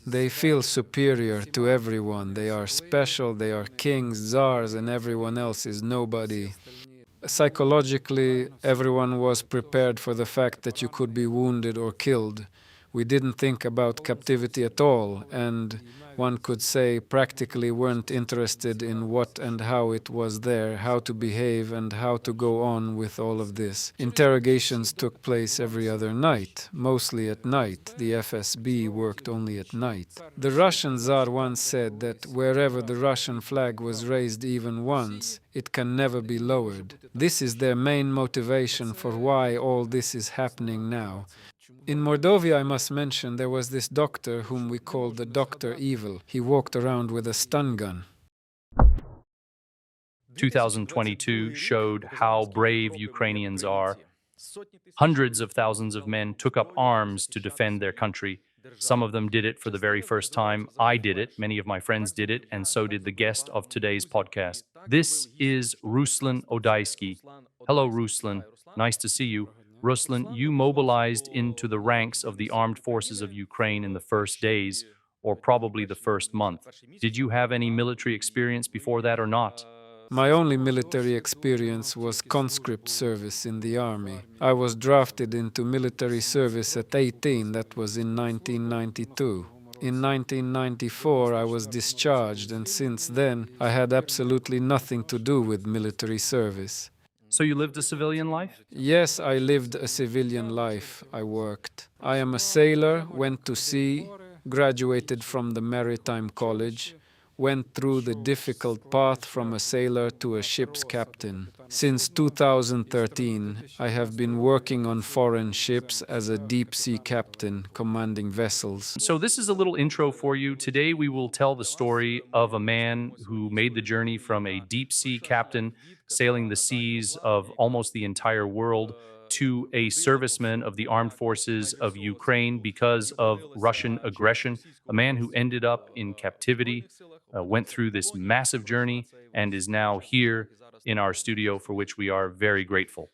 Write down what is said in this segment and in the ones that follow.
They feel superior to everyone. They are special, they are kings, czars, and everyone else is nobody. Psychologically, everyone was prepared for the fact that you could be wounded or killed. We didn't think about captivity at all, and one could say practically weren't interested in what and how it was there, how to behave and how to go on with all of this. Interrogations took place every other night, mostly at night. The FSB worked only at night. The Russian Tsar once said that wherever the Russian flag was raised even once, it can never be lowered. This is their main motivation for why all this is happening now. In Mordovia, I must mention, there was this doctor whom we called the Doctor Evil. He walked around with a stun gun. 2022 showed how brave Ukrainians are. Hundreds of thousands of men took up arms to defend their country. Some of them did it for the very first time. I did it. Many of my friends did it, and so did the guest of today's podcast. This is Ruslan Odaiskyi. Hello, Ruslan. Nice to see you. Ruslan, you mobilized into the ranks of the armed forces of Ukraine in the first days, or probably the first month. Did you have any military experience before that or not? My only military experience was conscript service in the army. I was drafted into military service at 18, that was in 1992. In 1994 I was discharged, and since then I had absolutely nothing to do with military service. So you lived a civilian life? Yes, I lived a civilian life. I worked. I am a sailor, went to sea, graduated from the Maritime College, went through the difficult path from a sailor to a ship's captain. Since 2013, I have been working on foreign ships as a deep-sea captain, commanding vessels. So this is a little intro for you. Today we will tell the story of a man who made the journey from a deep-sea captain sailing the seas of almost the entire world to a serviceman of the armed forces of Ukraine because of Russian aggression, a man who ended up in captivity, went through this massive journey, and is now here in our studio, for which we are very grateful.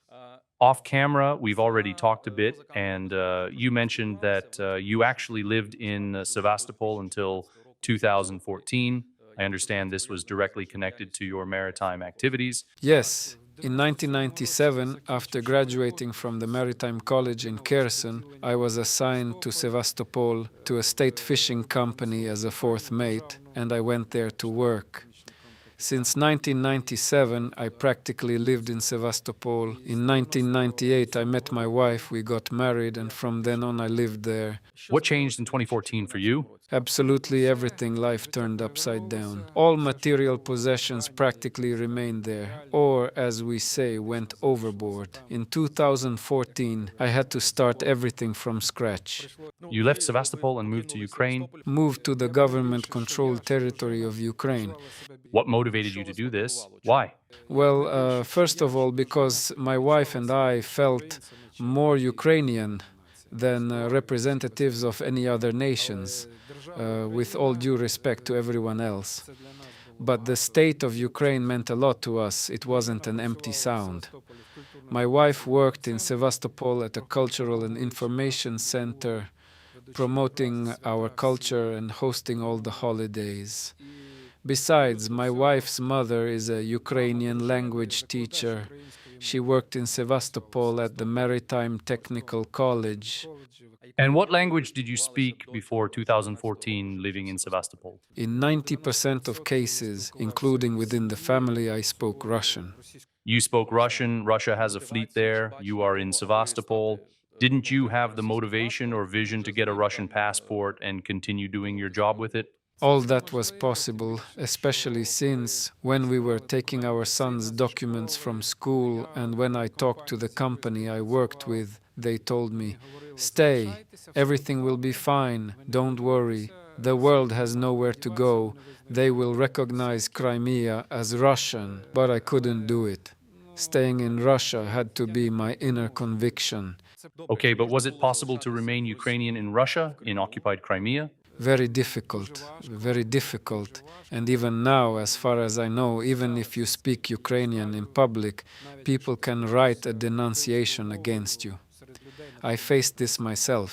Off camera, we've already talked a bit, and you mentioned that you actually lived in Sevastopol until 2014. I understand this was directly connected to your maritime activities. Yes. In 1997, after graduating from the Maritime College in Kherson, I was assigned to Sevastopol to a state fishing company as a fourth mate, and I went there to work. Since 1997, I practically lived in Sevastopol. In 1998, I met my wife, we got married, and from then on I lived there. What changed in 2014 for you? Absolutely everything. Life turned upside down. All material possessions practically remained there, or, as we say, went overboard. In 2014, I had to start everything from scratch. You left Sevastopol and moved to Ukraine. Moved to the government-controlled territory of Ukraine. What motivated you to do this? Why? Well, first of all, because my wife and I felt more Ukrainian than representatives of any other nations, with all due respect to everyone else. But the state of Ukraine meant a lot to us. It wasn't an empty sound. My wife worked in Sevastopol at a cultural and information center, promoting our culture and hosting all the holidays. Besides, my wife's mother is a Ukrainian language teacher. She worked in Sevastopol at the Maritime Technical College. And what language did you speak before 2014 living in Sevastopol? In 90% of cases, including within the family, I spoke Russian. You spoke Russian. Russia has a fleet there. You are in Sevastopol. Didn't you have the motivation or vision to get a Russian passport and continue doing your job with it? All that was possible, especially since when we were taking our son's documents from school and when I talked to the company I worked with, they told me, "Stay, everything will be fine, don't worry, the world has nowhere to go, they will recognize Crimea as Russian," but I couldn't do it. Staying in Russia had to be my inner conviction. Okay, but was it possible to remain Ukrainian in Russia, in occupied Crimea? Very difficult, very difficult. And even now, as far as I know, even if you speak Ukrainian in public, people can write a denunciation against you. I faced this myself.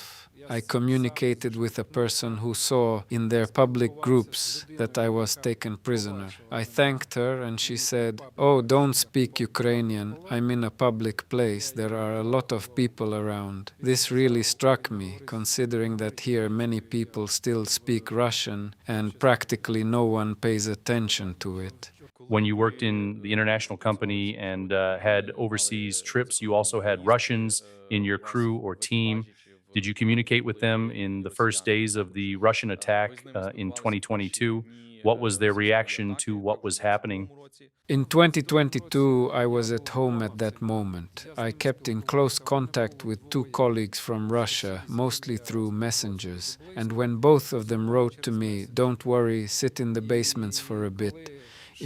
I communicated with a person who saw in their public groups that I was taken prisoner. I thanked her and she said, "Oh, don't speak Ukrainian. I'm in a public place. There are a lot of people around." This really struck me, considering that here many people still speak Russian and practically no one pays attention to it. When you worked in the international company and had overseas trips, you also had Russians in your crew or team. Did you communicate with them in the first days of the Russian attack in 2022? What was their reaction to what was happening? In 2022, I was at home at that moment. I kept in close contact with two colleagues from Russia, mostly through messengers. And when both of them wrote to me, "Don't worry, sit in the basements for a bit.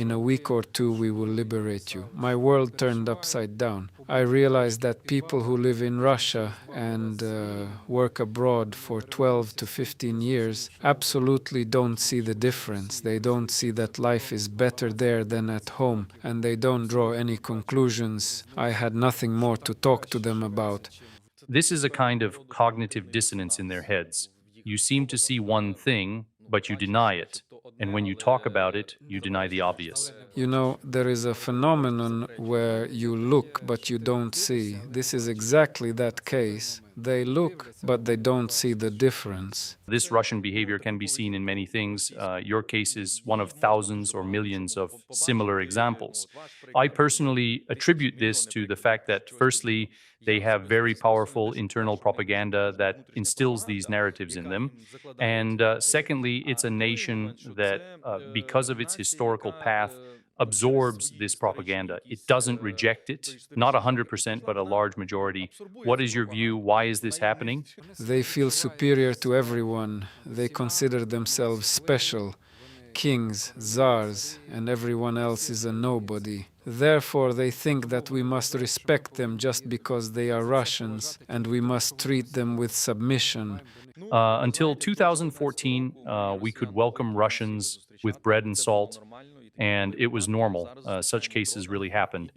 In a week or two, we will liberate you," my world turned upside down. I realized that people who live in Russia and work abroad for 12 to 15 years absolutely don't see the difference. They don't see that life is better there than at home, and they don't draw any conclusions. I had nothing more to talk to them about. This is a kind of cognitive dissonance in their heads. You seem to see one thing, but you deny it. And when you talk about it, you deny the obvious. You know, there is a phenomenon where you look but you don't see. This is exactly that case. They look, but they don't see the difference. This Russian behavior can be seen in many things. Your case is one of thousands or millions of similar examples. I personally attribute this to the fact that, firstly, they have very powerful internal propaganda that instills these narratives in them. And secondly, it's a nation that, because of its historical path, absorbs this propaganda. It doesn't reject it, not 100%, but a large majority. What is your view? Why is this happening? They feel superior to everyone. They consider themselves special. Kings, czars, and everyone else is a nobody. Therefore, they think that we must respect them just because they are Russians, and we must treat them with submission. Until 2014, we could welcome Russians with bread and salt, and it was normal. Such cases really happened.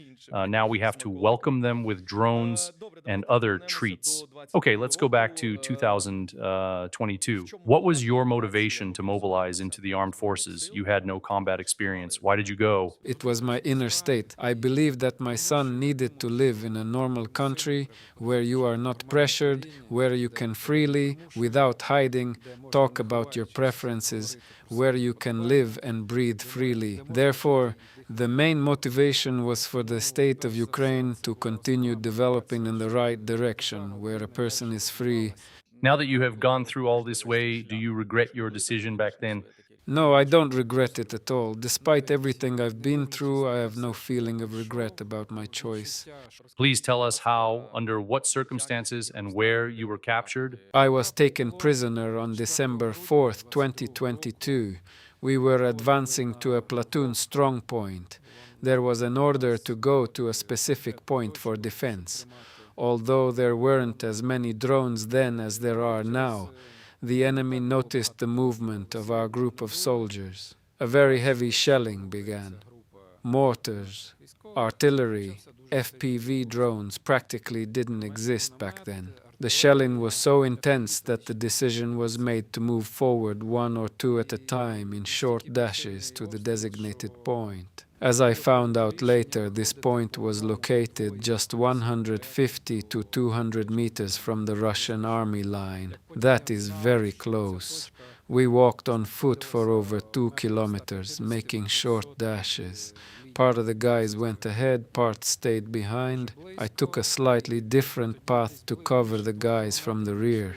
Now we have to welcome them with drones and other treats. Okay, let's go back to 2022. What was your motivation to mobilize into the armed forces? You had no combat experience. Why did you go? It was my inner state. I believed that my son needed to live in a normal country where you are not pressured, where you can freely, without hiding, talk about your preferences, where you can live and breathe freely. Therefore, the main motivation was for the state of Ukraine to continue developing in the right direction, where a person is free. Now that you have gone through all this way, do you regret your decision back then? No, I don't regret it at all. Despite everything I've been through, I have no feeling of regret about my choice. Please tell us how, under what circumstances, and where you were captured. I was taken prisoner on December 4th, 2022. We were advancing to a platoon strong point. There was an order to go to a specific point for defense. Although there weren't as many drones then as there are now, the enemy noticed the movement of our group of soldiers. A very heavy shelling began. Mortars, artillery, FPV drones practically didn't exist back then. The shelling was so intense that the decision was made to move forward one or two at a time in short dashes to the designated point. As I found out later, this point was located just 150 to 200 meters from the Russian army line. That is very close. We walked on foot for over 2 kilometers, making short dashes. Part of the guys went ahead, part stayed behind. I took a slightly different path to cover the guys from the rear.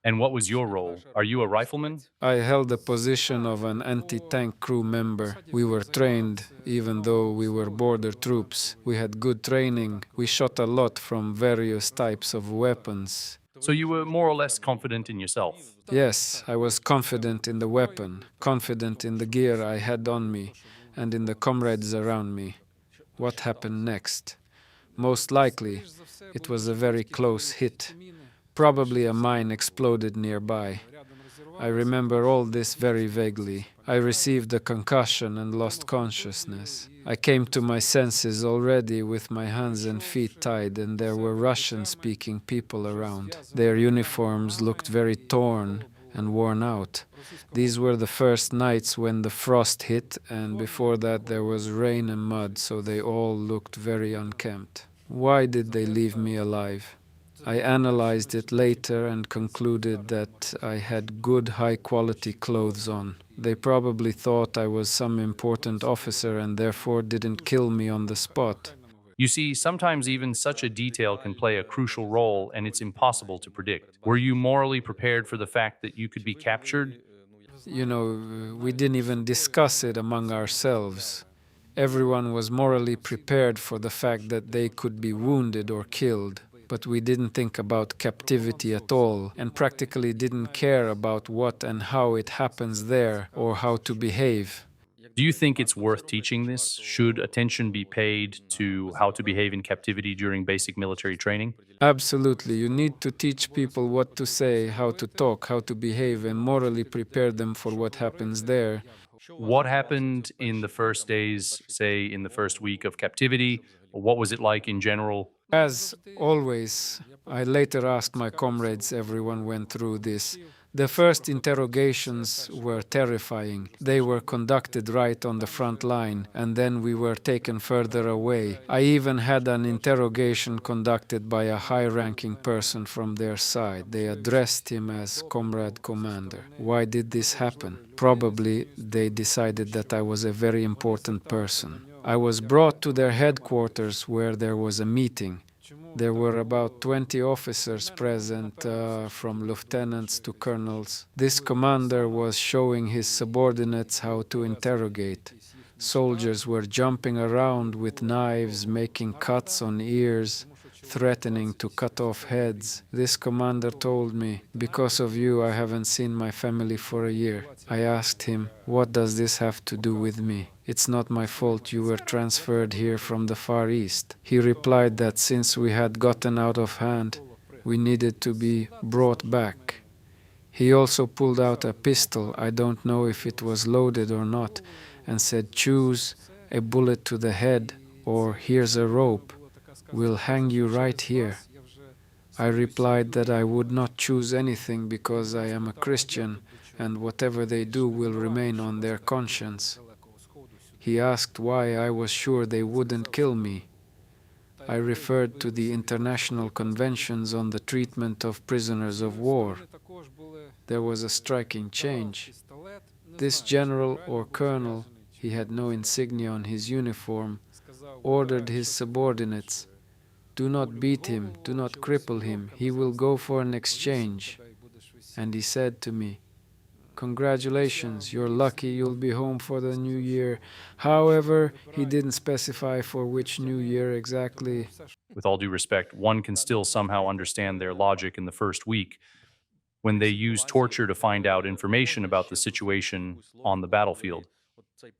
And what was your role? Are you a rifleman? I held the position of an anti-tank crew member. We were trained, even though we were border troops. We had good training. We shot a lot from various types of weapons. So you were more or less confident in yourself. Yes, I was confident in the weapon, confident in the gear I had on me, and in the comrades around me. What happened next? Most likely, it was a very close hit. Probably a mine exploded nearby. I remember all this very vaguely. I received a concussion and lost consciousness. I came to my senses already with my hands and feet tied, and there were Russian-speaking people around. Their uniforms looked very torn and worn out. These were the first nights when the frost hit, and before that there was rain and mud, so they all looked very unkempt. Why did they leave me alive? I analyzed it later and concluded that I had good high-quality clothes on. They probably thought I was some important officer and therefore didn't kill me on the spot. You see, sometimes even such a detail can play a crucial role and it's impossible to predict. Were you morally prepared for the fact that you could be captured? We didn't even discuss it among ourselves. Everyone was morally prepared for the fact that they could be wounded or killed, but we didn't think about captivity at all and practically didn't care about what and how it happens there or how to behave. Do you think it's worth teaching this? Should attention be paid to how to behave in captivity during basic military training? Absolutely. You need to teach people what to say, how to talk, how to behave, and morally prepare them for what happens there. What happened in the first days, say in the first week of captivity? What was it like in general? As always, I later asked my comrades, everyone went through this. The first interrogations were terrifying. They were conducted right on the front line, and then we were taken further away. I even had an interrogation conducted by a high-ranking person from their side. They addressed him as Comrade Commander. Why did this happen? Probably they decided that I was a very important person. I was brought to their headquarters where there was a meeting. There were about 20 officers present, from lieutenants to colonels. This commander was showing his subordinates how to interrogate. Soldiers were jumping around with knives, making cuts on ears, threatening to cut off heads. This commander told me, "Because of you, I haven't seen my family for a year." I asked him, "What does this have to do with me? It's not my fault you were transferred here from the Far East." He replied that since we had gotten out of hand, we needed to be brought back. He also pulled out a pistol, I don't know if it was loaded or not, and said, "Choose a bullet to the head, or here's a rope. We'll hang you right here." I replied that I would not choose anything because I am a Christian and whatever they do will remain on their conscience. He asked why I was sure they wouldn't kill me. I referred to the international conventions on the treatment of prisoners of war. There was a striking change. This general or colonel, he had no insignia on his uniform, ordered his subordinates, "Do not beat him, do not cripple him, he will go for an exchange." And he said to me, "Congratulations, you're lucky you'll be home for the new year." However, he didn't specify for which new year exactly. With all due respect, one can still somehow understand their logic in the first week when they use torture to find out information about the situation on the battlefield.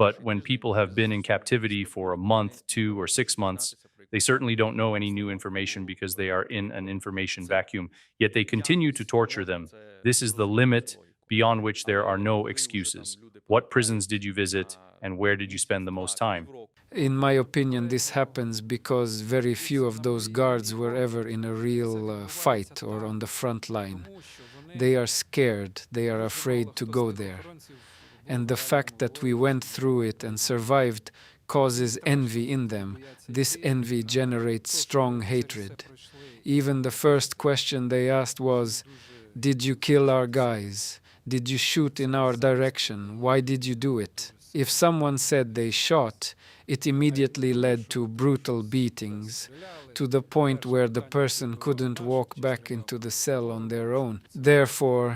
But when people have been in captivity for a month, 2 or 6 months, they certainly don't know any new information because they are in an information vacuum, yet they continue to torture them. This is the limit beyond which there are no excuses. What prisons did you visit and where did you spend the most time? In my opinion, this happens because very few of those guards were ever in a real fight or on the front line. They are scared, they are afraid to go there. And the fact that we went through it and survived causes envy in them. This envy generates strong hatred. Even the first question they asked was, "Did you kill our guys? Did you shoot in our direction? Why did you do it?" If someone said they shot, it immediately led to brutal beatings, to the point where the person couldn't walk back into the cell on their own. Therefore,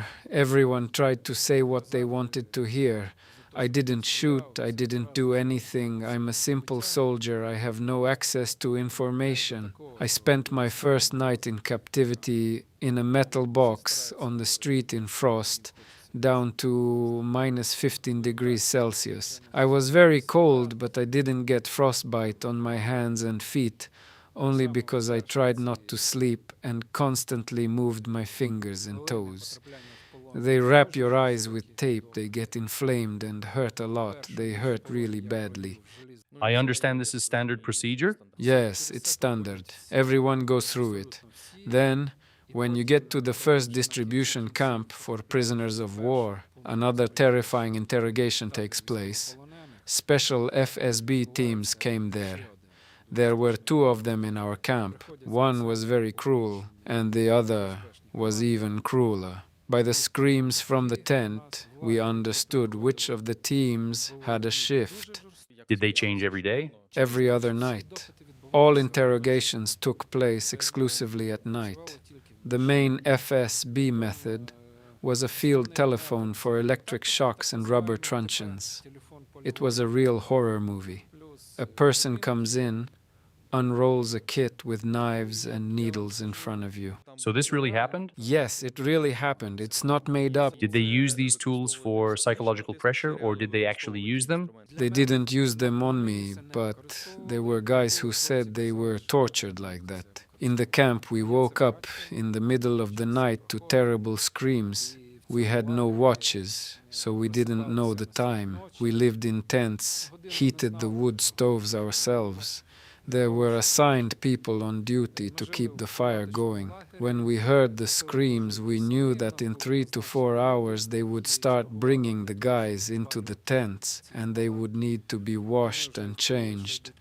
everyone tried to say what they wanted to hear. "I didn't shoot, I didn't do anything, I'm a simple soldier, I have no access to information." I spent my first night in captivity in a metal box on the street in frost, down to minus 15 degrees Celsius. I was very cold, but I didn't get frostbite on my hands and feet. only because I tried not to sleep and constantly moved my fingers and toes. They wrap your eyes with tape, they get inflamed and hurt a lot. They hurt really badly. I understand this is standard procedure. Yes, it's standard. Everyone goes through it. Then, when you get to the first distribution camp for prisoners of war, another terrifying interrogation takes place. Special FSB teams came there. There were two of them in our camp. One was very cruel, and the other was even crueler. By the screams from the tent, we understood which of the teams had a shift. Did they change every day? Every other night. All interrogations took place exclusively at night. The main FSB method was a field telephone for electric shocks and rubber truncheons. It was a real horror movie. A person comes in, unrolls a kit with knives and needles in front of you. So this really happened? Yes, it really happened. It's not made up. Did they use these tools for psychological pressure, or did they actually use them? They didn't use them on me, but there were guys who said they were tortured like that. In the camp, we woke up in the middle of the night to terrible screams. We had no watches, so we didn't know the time. We lived in tents, heated the wood stoves ourselves. There were assigned people on duty to keep the fire going. When we heard the screams, we knew that in 3 to 4 hours they would start bringing the guys into the tents, and they would need to be washed and changed.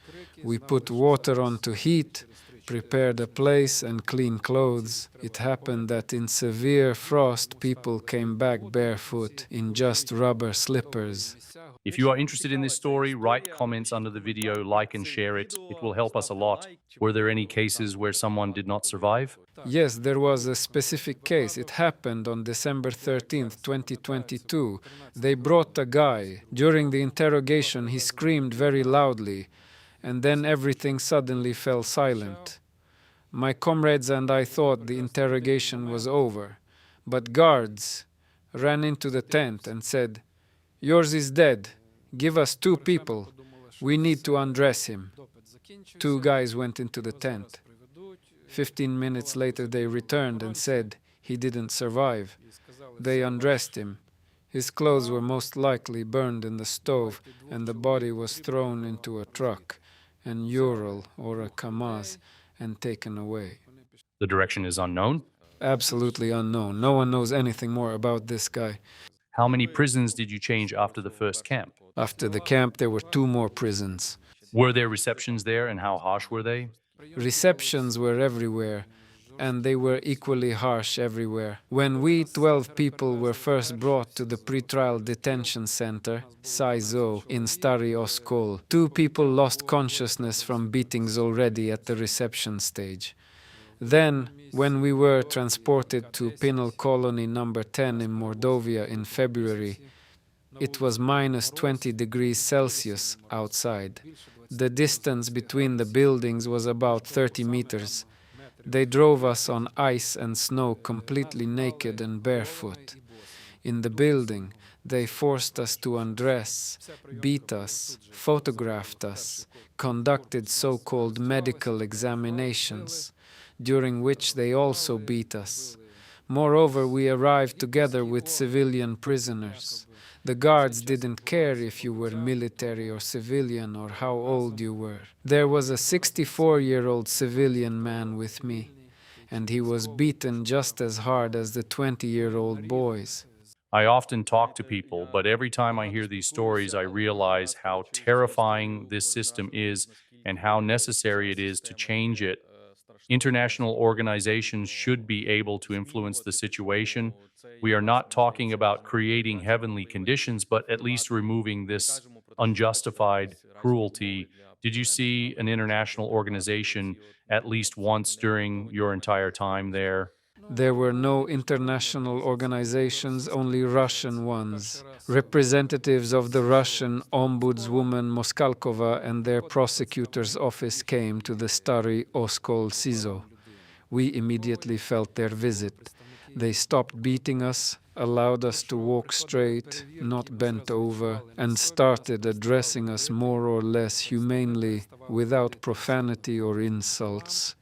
We put water on to heat, prepared a place and clean clothes. It happened that in severe frost, people came back barefoot in just rubber slippers. If you are interested in this story, write comments under the video, like and share it. It will help us a lot. Were there any cases where someone did not survive? Yes, there was a specific case. It happened on December 13th, 2022. They brought a guy. During the interrogation, he screamed very loudly, and then everything suddenly fell silent. My comrades and I thought the interrogation was over, but guards ran into the tent and said, "Yours is dead. Give us 2 people. We need to undress him." 2 guys went into the tent. 15 minutes later they returned and said he didn't survive. They undressed him. His clothes were most likely burned in the stove, and the body was thrown into a truck, an Ural or a Kamaz, and taken away. The direction is unknown. Absolutely unknown. No one knows anything more about this guy. How many prisons did you change after the first camp? After the camp, there were 2 more prisons. Were there receptions there, and how harsh were they? Receptions were everywhere, and they were equally harsh everywhere. When we 12 people were first brought to the pretrial detention center, SIZO, in Stary Oskol, 2 people lost consciousness from beatings already at the reception stage. Then, when we were transported to Penal Colony number 10 in Mordovia in February, it was minus 20 degrees Celsius outside. The distance between the buildings was about 30 meters. They drove us on ice and snow completely naked and barefoot. In the building, they forced us to undress, beat us, photographed us, conducted so-called medical examinations, during which they also beat us. Moreover, we arrived together with civilian prisoners. The guards didn't care if you were military or civilian or how old you were. There was a 64-year-old civilian man with me, and he was beaten just as hard as the 20-year-old boys. I often talk to people, but every time I hear these stories, I realize how terrifying this system is and how necessary it is to change it. International organizations should be able to influence the situation. We are not talking about creating heavenly conditions, but at least removing this unjustified cruelty. Did you see an international organization at least once during your entire time there? There were no international organizations, only Russian ones. Representatives of the Russian Ombudswoman Moskalkova and their prosecutor's office came to the Stary Oskol SIZO. We immediately felt their visit. They stopped beating us, allowed us to walk straight, not bent over, and started addressing us more or less humanely, without profanity or insults.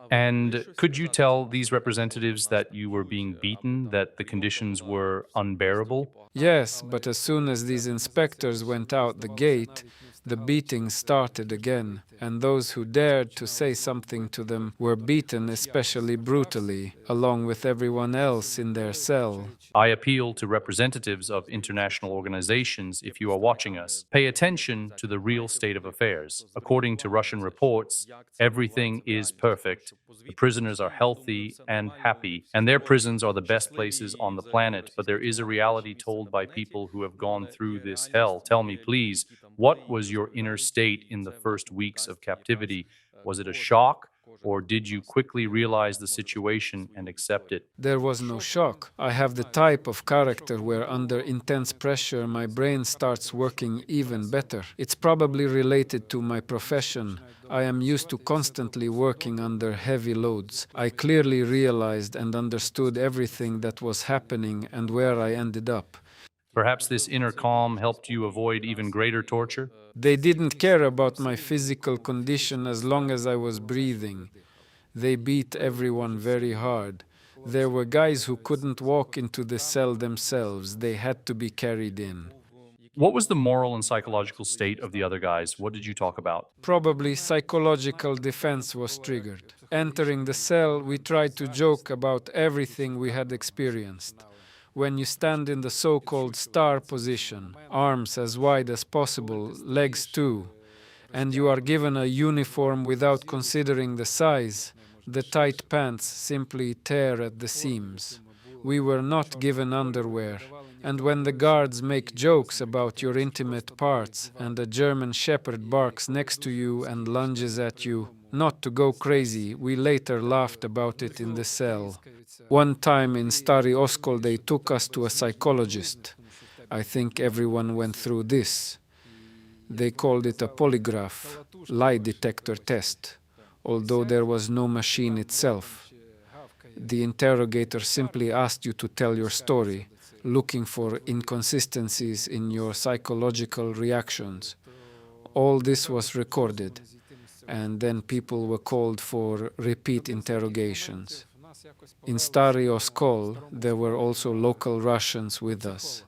And could you tell these representatives that you were being beaten, that the conditions were unbearable? Yes, but as soon as these inspectors went out the gate, the beating started again, and those who dared to say something to them were beaten especially brutally, along with everyone else in their cell. I appeal to representatives of international organizations, if you are watching us, pay attention to the real state of affairs. According to Russian reports, everything is perfect. The prisoners are healthy and happy, and their prisons are the best places on the planet. But there is a reality told by people who have gone through this hell. Tell me, please, what was your inner state in the first weeks of captivity? Was it a shock? Or did you quickly realize the situation and accept it? There was no shock. I have the type of character where under intense pressure my brain starts working even better. It's probably related to my profession. I am used to constantly working under heavy loads. I clearly realized and understood everything that was happening and where I ended up. Perhaps this inner calm helped you avoid even greater torture? They didn't care about my physical condition as long as I was breathing. They beat everyone very hard. There were guys who couldn't walk into the cell themselves. They had to be carried in. What was the moral and psychological state of the other guys? What did you talk about? Probably psychological defense was triggered. Entering the cell, we tried to joke about everything we had experienced. When you stand in the so-called star position, arms as wide as possible, legs too, and you are given a uniform without considering the size, the tight pants simply tear at the seams. We were not given underwear, and when the guards make jokes about your intimate parts and a German shepherd barks next to you and lunges at you, not to go crazy, we later laughed about it in the cell. One time in Stary Oskol they took us to a psychologist. I think everyone went through this. They called it a polygraph, lie detector test, although there was no machine itself. The interrogator simply asked you to tell your story, looking for inconsistencies in your psychological reactions. All this was recorded, and then people were called for repeat interrogations. In Stary Oskol, there were also local Russians with us,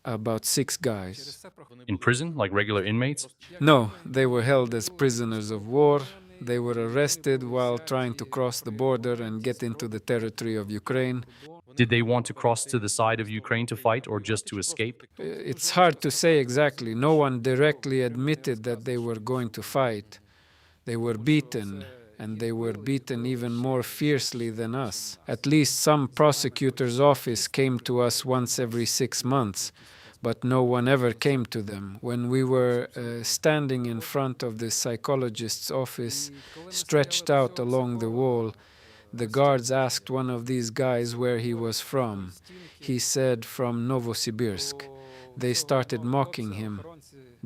about 6 guys. In prison, like regular inmates? No, they were held as prisoners of war. They were arrested while trying to cross the border and get into the territory of Ukraine. Did they want to cross to the side of Ukraine to fight or just to escape? It's hard to say exactly. No one directly admitted that they were going to fight. They were beaten, and they were beaten even more fiercely than us. At least some prosecutor's office came to us once every 6 months, but no one ever came to them. When we were standing in front of the psychologist's office, stretched out along the wall, the guards asked one of these guys where he was from. He said from Novosibirsk. They started mocking him.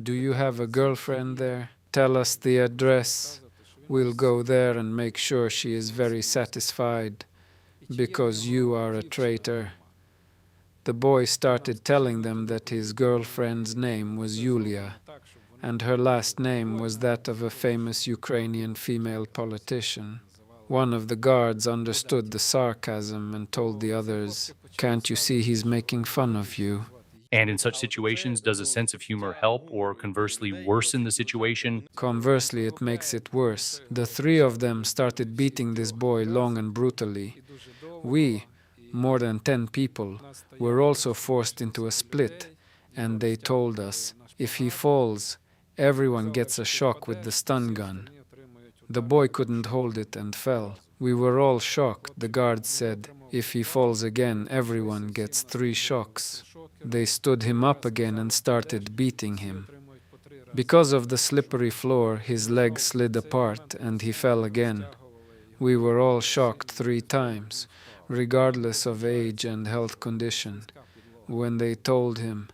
"Do you have a girlfriend there? Tell us the address. We'll go there and make sure she is very satisfied, because you are a traitor." The boy started telling them that his girlfriend's name was Yulia, and her last name was that of a famous Ukrainian female politician. One of the guards understood the sarcasm and told the others, "Can't you see he's making fun of you?" And in such situations, does a sense of humor help or conversely worsen the situation? Conversely, it makes it worse. The 3 of them started beating this boy long and brutally. We, more than 10 people, were also forced into a split, and they told us, if he falls, everyone gets a shock with the stun gun. The boy couldn't hold it and fell. We were all shocked. The guards said, if he falls again, everyone gets 3 shocks. They stood him up again and started beating him. Because of the slippery floor, his legs slid apart and he fell again. We were all shocked 3 times, regardless of age and health condition. When they told him,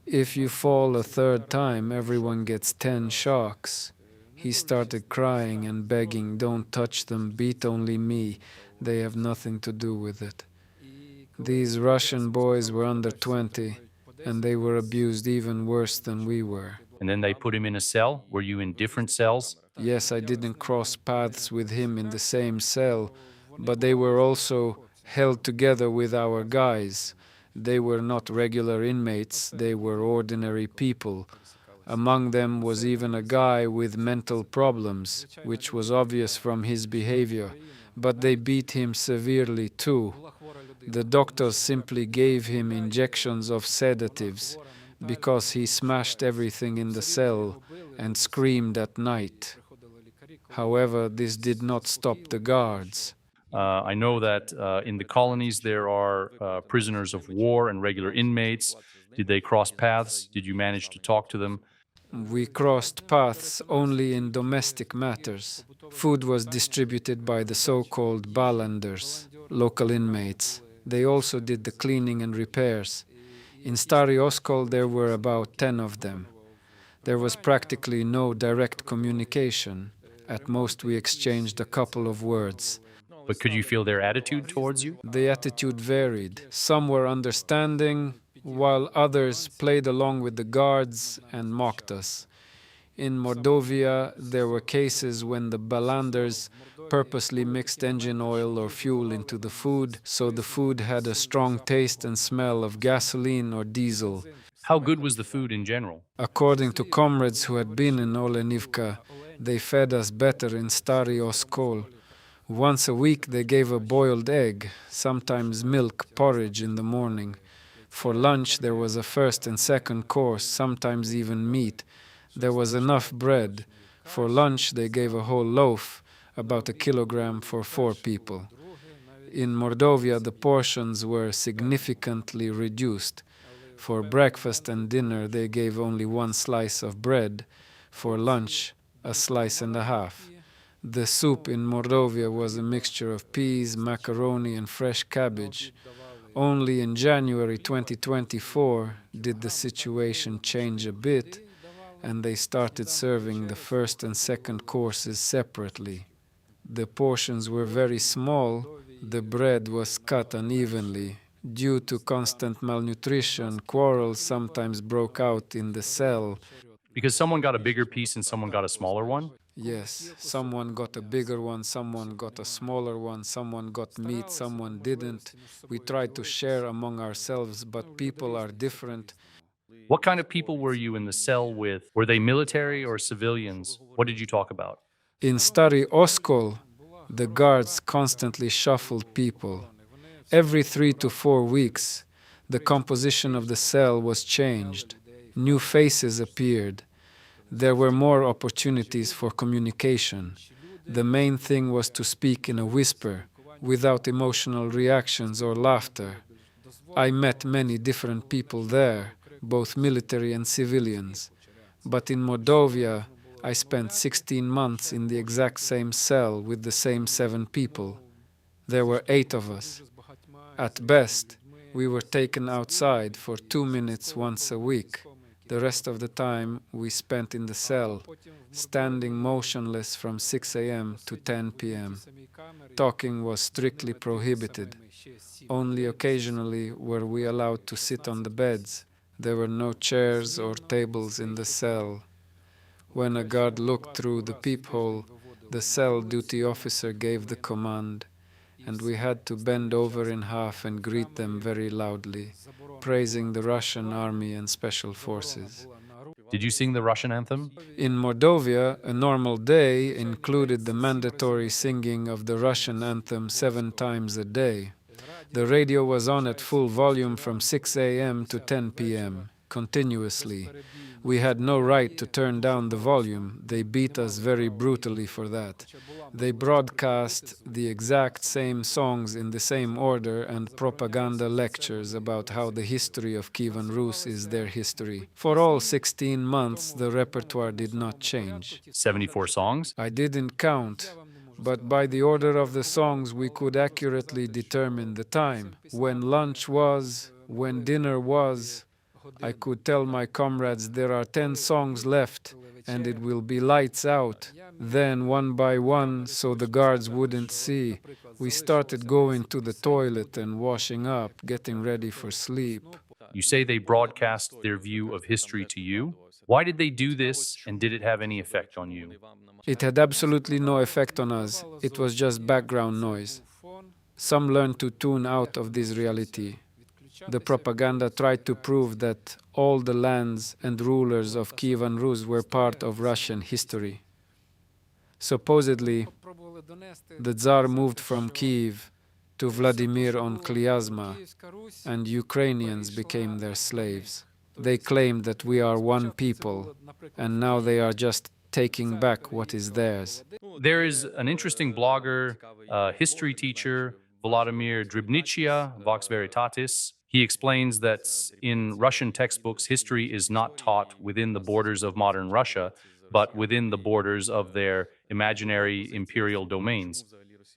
if you fall a 3rd time, everyone gets 10 shocks. He started crying and begging, don't touch them, beat only me. They have nothing to do with it. These Russian boys were under 20, and they were abused even worse than we were. And then they put him in a cell. Were you in different cells? Yes, I didn't cross paths with him in the same cell, but they were also held together with our guys. They were not regular inmates, they were ordinary people. Among them was even a guy with mental problems, which was obvious from his behavior, but they beat him severely too. The doctors simply gave him injections of sedatives because he smashed everything in the cell and screamed at night. However, this did not stop the guards. I know that in the colonies there are prisoners of war and regular inmates. Did they cross paths? Did you manage to talk to them? We crossed paths only in domestic matters. Food was distributed by the so-called balanders, local inmates. They also did the cleaning and repairs. In Stary Oskol there were about 10 of them. There was practically no direct communication. At most we exchanged a couple of words. But could you feel their attitude towards you? The attitude varied. Some were understanding, while others played along with the guards and mocked us. In Mordovia, there were cases when the balanders purposely mixed engine oil or fuel into the food, so the food had a strong taste and smell of gasoline or diesel. How good was the food in general? According to comrades who had been in Olenivka, they fed us better in Stary Oskol. Once a week they gave a boiled egg, sometimes milk porridge in the morning. For lunch there was a first and second course, sometimes even meat. There was enough bread. For lunch they gave a whole loaf, about a kilogram for 4 people. In Mordovia the portions were significantly reduced. For breakfast and dinner they gave only 1 slice of bread. For lunch, a slice and a half. The soup in Mordovia was a mixture of peas, macaroni and fresh cabbage. Only in January 2024 did the situation change a bit, and they started serving the first and second courses separately. The portions were very small, the bread was cut unevenly. Due to constant malnutrition, quarrels sometimes broke out in the cell. Because someone got a bigger piece and someone got a smaller one? Yes, someone got a bigger one, someone got a smaller one, someone got meat, someone didn't. We tried to share among ourselves, but people are different. What kind of people were you in the cell with? Were they military or civilians? What did you talk about? In Stary Oskol, the guards constantly shuffled people. Every 3 to 4 weeks, the composition of the cell was changed. New faces appeared. There were more opportunities for communication. The main thing was to speak in a whisper, without emotional reactions or laughter. I met many different people there, both military and civilians. But in Mordovia, I spent 16 months in the exact same cell with the same 7 people. There were 8 of us. At best, we were taken outside for 2 minutes once a week. The rest of the time we spent in the cell, standing motionless from 6 a.m. to 10 p.m. Talking was strictly prohibited. Only occasionally were we allowed to sit on the beds. There were no chairs or tables in the cell. When a guard looked through the peephole, the cell duty officer gave the command, and we had to bend over in half and greet them very loudly, praising the Russian army and special forces. Did you sing the Russian anthem? In Mordovia, a normal day included the mandatory singing of the Russian anthem 7 times a day. The radio was on at full volume from 6 a.m. to 10 p.m., continuously. We had no right to turn down the volume. They beat us very brutally for that. They broadcast the exact same songs in the same order and propaganda lectures about how the history of Kievan Rus is their history. For all 16 months, the repertoire did not change. 74 songs? I didn't count, but by the order of the songs we could accurately determine the time, when lunch was, when dinner was. I could tell my comrades there are 10 songs left and it will be lights out. Then, one by one, so the guards wouldn't see, we started going to the toilet and washing up, getting ready for sleep. You say they broadcast their view of history to you. Why did they do this, and did it have any effect on you? It had absolutely no effect on us. It was just background noise. Some learned to tune out of this reality. The propaganda tried to prove that all the lands and rulers of Kievan Rus were part of Russian history. Supposedly, the Tsar moved from Kiev to Vladimir on Klyazma, and Ukrainians became their slaves. They claimed that we are one people, and now they are just taking back what is theirs. There is an interesting blogger, history teacher, Vladimir Dribnichia, Vox Veritatis. He explains that in Russian textbooks, history is not taught within the borders of modern Russia, but within the borders of their imaginary imperial domains.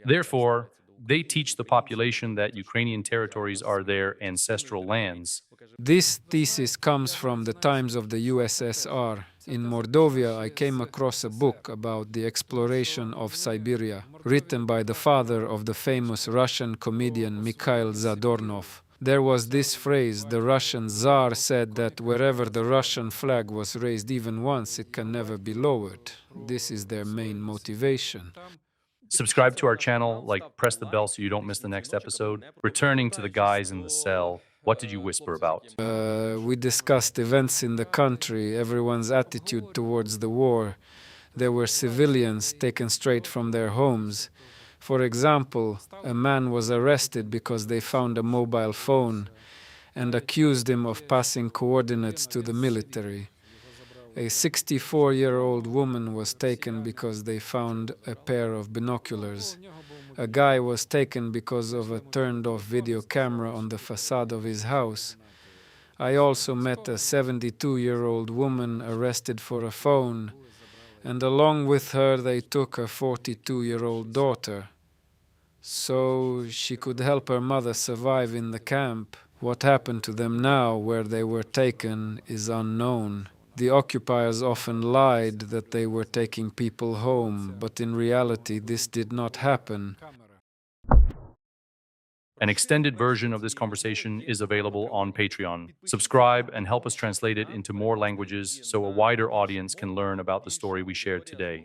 Therefore, they teach the population that Ukrainian territories are their ancestral lands. This thesis comes from the times of the USSR. In Mordovia, I came across a book about the exploration of Siberia, written by the father of the famous Russian comedian Mikhail Zadornov. There was this phrase: the Russian Tsar said that wherever the Russian flag was raised even once, it can never be lowered. This is their main motivation. Subscribe to our channel, press the bell so you don't miss the next episode. Returning to the guys in the cell, what did you whisper about? We discussed events in the country, everyone's attitude towards the war. There were civilians taken straight from their homes. For example, a man was arrested because they found a mobile phone and accused him of passing coordinates to the military. A 64-year-old woman was taken because they found a pair of binoculars. A guy was taken because of a turned-off video camera on the facade of his house. I also met a 72-year-old woman arrested for a phone, and along with her they took a 42-year-old daughter. So she could help her mother survive in the camp. What happened to them now, where they were taken, is unknown. The occupiers often lied that they were taking people home, but in reality this did not happen. An extended version of this conversation is available on Patreon. Subscribe and help us translate it into more languages so a wider audience can learn about the story we shared today.